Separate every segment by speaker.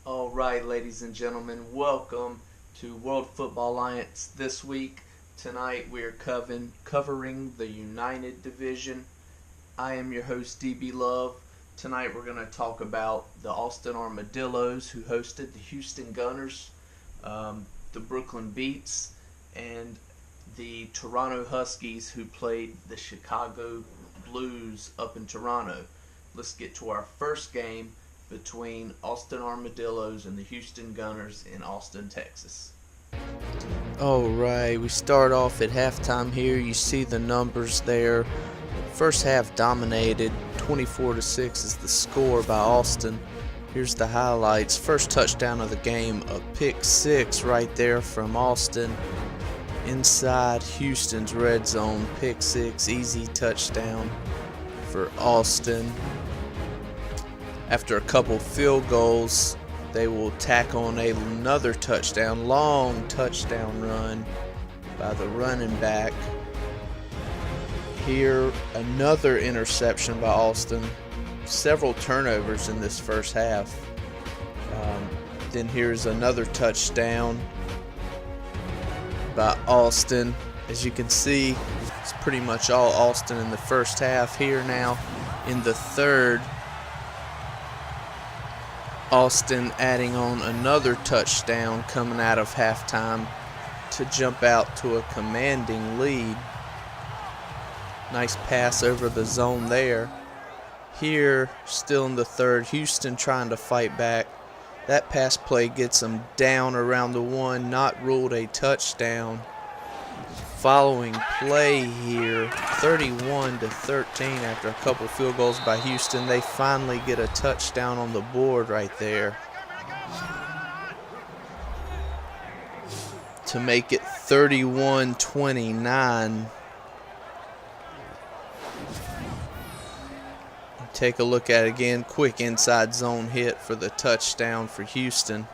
Speaker 1: All right, ladies and gentlemen, welcome to World Football Alliance this week. Tonight we are covering the United Division. I am your host, DB Love. Tonight we're going to talk about the Austin Armadillos, who hosted the Houston Gunners, the Brooklyn Beats, and the Toronto Huskies, who played the Chicago Blues up in Toronto. Let's get to our first game between Austin Armadillos and the Houston Gunners in Austin, Texas.
Speaker 2: Alright, we start off at halftime here. You see the numbers there. First half dominated, 24-6 is the score by Austin. Here's the highlights. First touchdown of the game, a pick six right there from Austin. Inside Houston's red zone, pick six, easy touchdown for Austin. After a couple field goals, they will tack on another touchdown, long touchdown run by the running back. Here, another interception by Austin. Several turnovers in this first half. Then here's another touchdown by Austin. As you can see, it's pretty much all Austin in the first half. Here now in the third, Austin adding on another touchdown coming out of halftime to jump out to a commanding lead. Nice pass over the zone there. Here, still in the third, Houston trying to fight back. That pass play gets them down around the one, not ruled a touchdown. Following play here, 31-13 after a couple field goals by Houston. They finally get a touchdown on the board right there to make it 31-29. Take a look at it again. Quick inside zone hit for the touchdown for Houston.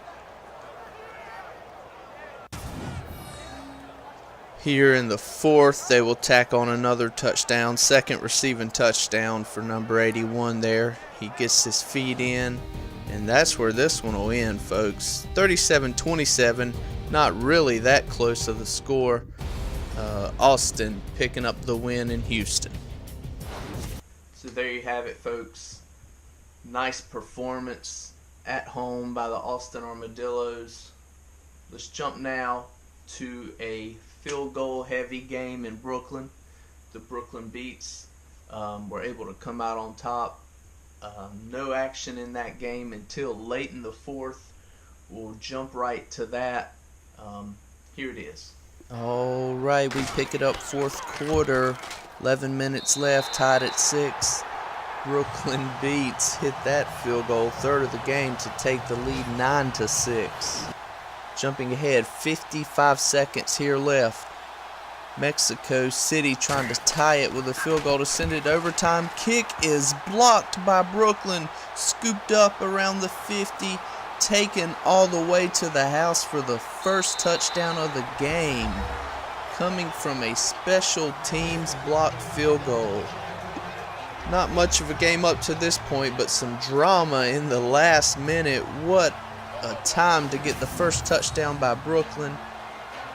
Speaker 2: Here in the fourth, they will tack on another touchdown. Second receiving touchdown for number 81 there. He gets his feet in, and that's where this one will end, folks. 37-27, not really that close to the score. Austin picking up the win in Houston.
Speaker 1: So there you have it, folks. Nice performance at home by the Austin Armadillos. Let's jump now to a field goal heavy game in Brooklyn. The Brooklyn Beats were able to come out on top. No action in that game until late in the fourth. We'll jump right to that. Here it is.
Speaker 2: All right, we pick it up fourth quarter. 11 minutes left, tied at 6. Brooklyn Beats hit that field goal, third of the game, to take the lead 9-6. Jumping ahead, 55 seconds here left. Mexico City trying to tie it with a field goal to send it overtime. Kick is blocked by Brooklyn, scooped up around the 50, taken all the way to the house for the first touchdown of the game, coming from a special teams blocked field goal. Not much of a game up to this point, but some drama in the last minute. What a time to get the first touchdown by Brooklyn.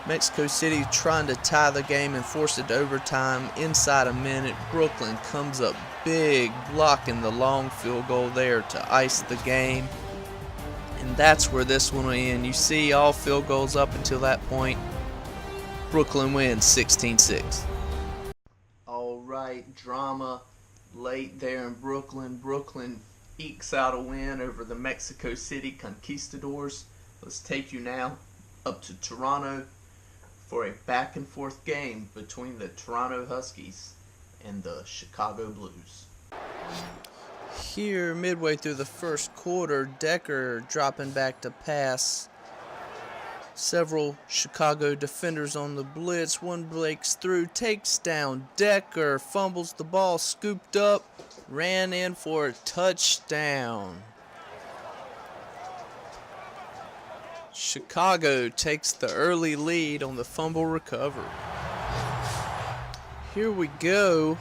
Speaker 2: Mexico City trying to tie the game and force it to overtime. Inside a minute, Brooklyn comes up big, blocking the long field goal there to ice the game. And that's where this one will end. You see all field goals up until that point. Brooklyn wins 16-6.
Speaker 1: All right, drama late there in Brooklyn. Brooklyn ekes out a win over the Mexico City Conquistadors. Let's take you now up to Toronto for a back and forth game between the Toronto Huskies and the Chicago Blues.
Speaker 2: Here, midway through the first quarter, Decker dropping back to pass. Several Chicago defenders on the blitz. One breaks through, takes down Decker, fumbles the ball, scooped up, ran in for a touchdown. Chicago takes the early lead on the fumble recovery. Here we go.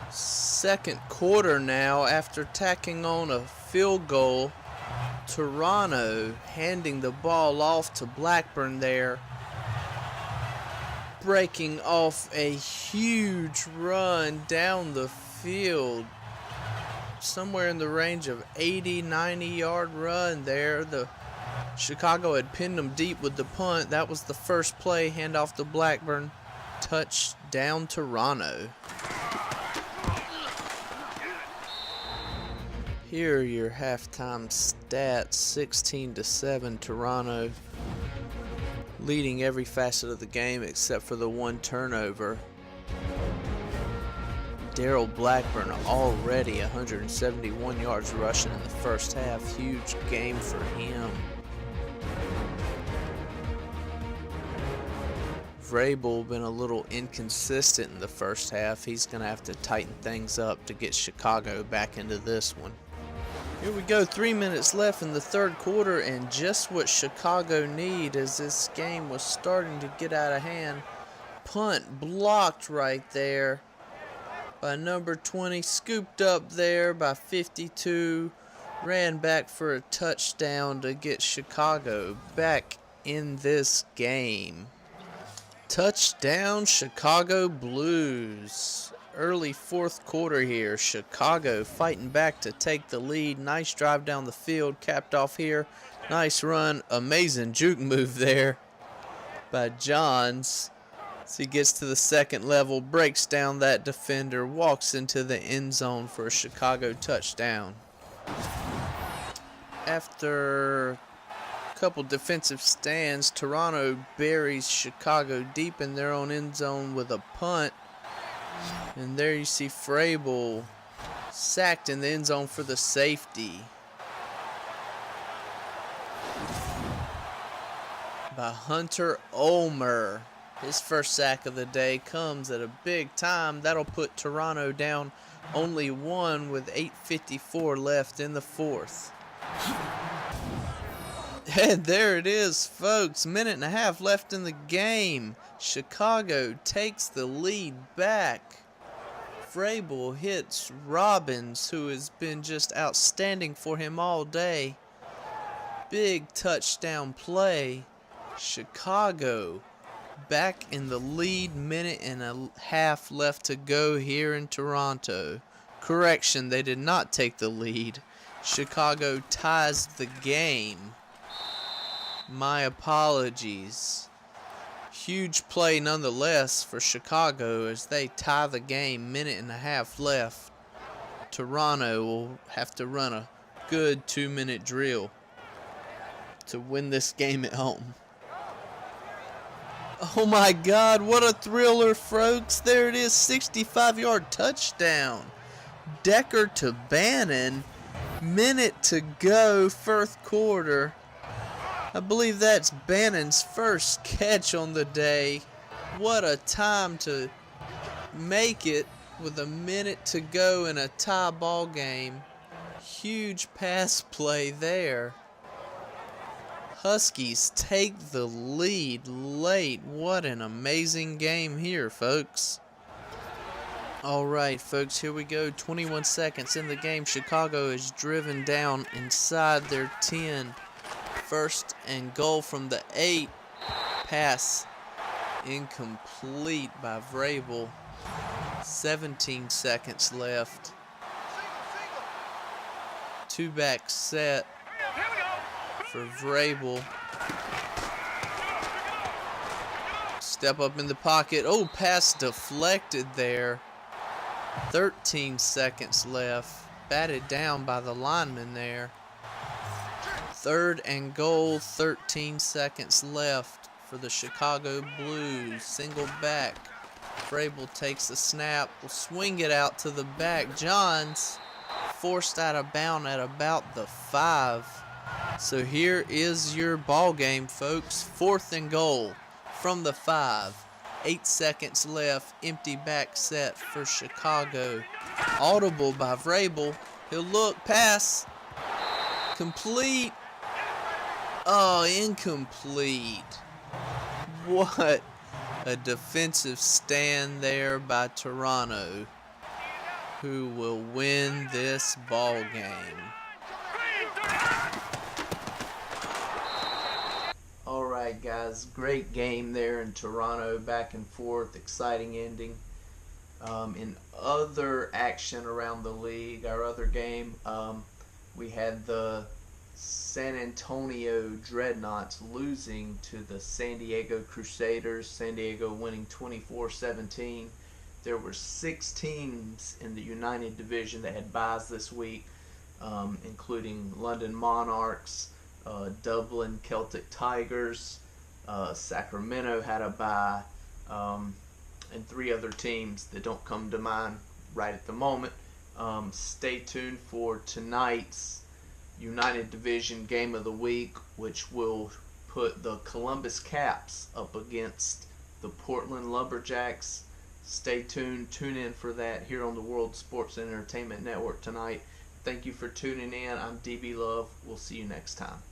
Speaker 2: Second quarter now, after tacking on a field goal Toronto handing the ball off to Blackburn there, breaking off a huge run down the field, somewhere in the range of 80-90 yard run there. The Chicago had pinned them deep with the punt. That was the first play. Handoff to Blackburn. Touchdown Toronto. Here are your halftime stats. 16-7 Toronto, leading every facet of the game except for the one turnover. Daryl Blackburn already 171 yards rushing in the first half. Huge game for him. Vrabel been a little inconsistent in the first half. He's going to have to tighten things up to get Chicago back into this one. Here we go, 3 minutes left in the third quarter, and just what Chicago need as this game was starting to get out of hand. Punt blocked right there by number 20, scooped up there by 52, ran back for a touchdown to get Chicago back in this game. Touchdown Chicago Blues. Early fourth quarter here. Chicago fighting back to take the lead. Nice drive down the field. Capped off here. Nice run. Amazing juke move there by Johns. So he gets to the second level. Breaks down that defender. Walks into the end zone for a Chicago touchdown. After a couple defensive stands, Toronto buries Chicago deep in their own end zone with a punt. And there you see Vrabel sacked in the end zone for the safety by Hunter Ulmer. His first sack of the day comes at a big time. That'll put Toronto down only one with 8:54 left in the fourth. And there it is, folks. Minute and a half left in the game. Chicago takes the lead back. Vrabel hits Robbins, who has been just outstanding for him all day. Big touchdown play. Chicago back in the lead. Minute and a half left to go here in Toronto. Correction, they did not take the lead. Chicago ties the game. My apologies. Huge play nonetheless for Chicago as they tie the game. Minute and a half left. Toronto will have to run a good 2-minute drill to win this game at home. Oh my God, what a thriller, folks. There it is, 65-yard touchdown. Decker to Bannon. Minute to go, first quarter. I believe that's Bannon's first catch on the day. What a time to make it with a minute to go in a tie ball game. Huge pass play there. Huskies take the lead late. What an amazing game here, folks. Alright, folks, here we go. 21 seconds in the game. Chicago is driven down inside their 10. First and goal from the 8. Pass incomplete by Vrabel. 17 seconds left. Two-back set for Vrabel. Step up in the pocket. Oh, pass deflected there. 13 seconds left. Batted down by the lineman there. Third and goal, 13 seconds left for the Chicago Blues. Single back. Vrabel takes the snap. Will swing it out to the back. Johns forced out of bounds at about the 5. So here is your ball game, folks. Fourth and goal from the 5. 8 seconds left. Empty back set for Chicago. Audible by Vrabel. He'll look. Pass. Complete. Oh, incomplete. What a defensive stand there by Toronto, who will win this ball game.
Speaker 1: guys. Great game there in Toronto, back and forth, exciting ending. In other action around the league, our other game, we had the San Antonio Dreadnoughts losing to the San Diego Crusaders. San Diego winning 24-17. There were 6 teams in the United Division that had byes this week, including London Monarchs, Dublin Celtic Tigers, Sacramento had a bye, and 3 other teams that don't come to mind right at the moment. Stay tuned for tonight's United Division Game of the Week, which will put the Columbus Caps up against the Portland Lumberjacks. Stay tuned. Tune in for that here on the World Sports and Entertainment Network tonight. Thank you for tuning in. I'm DB Love. We'll see you next time.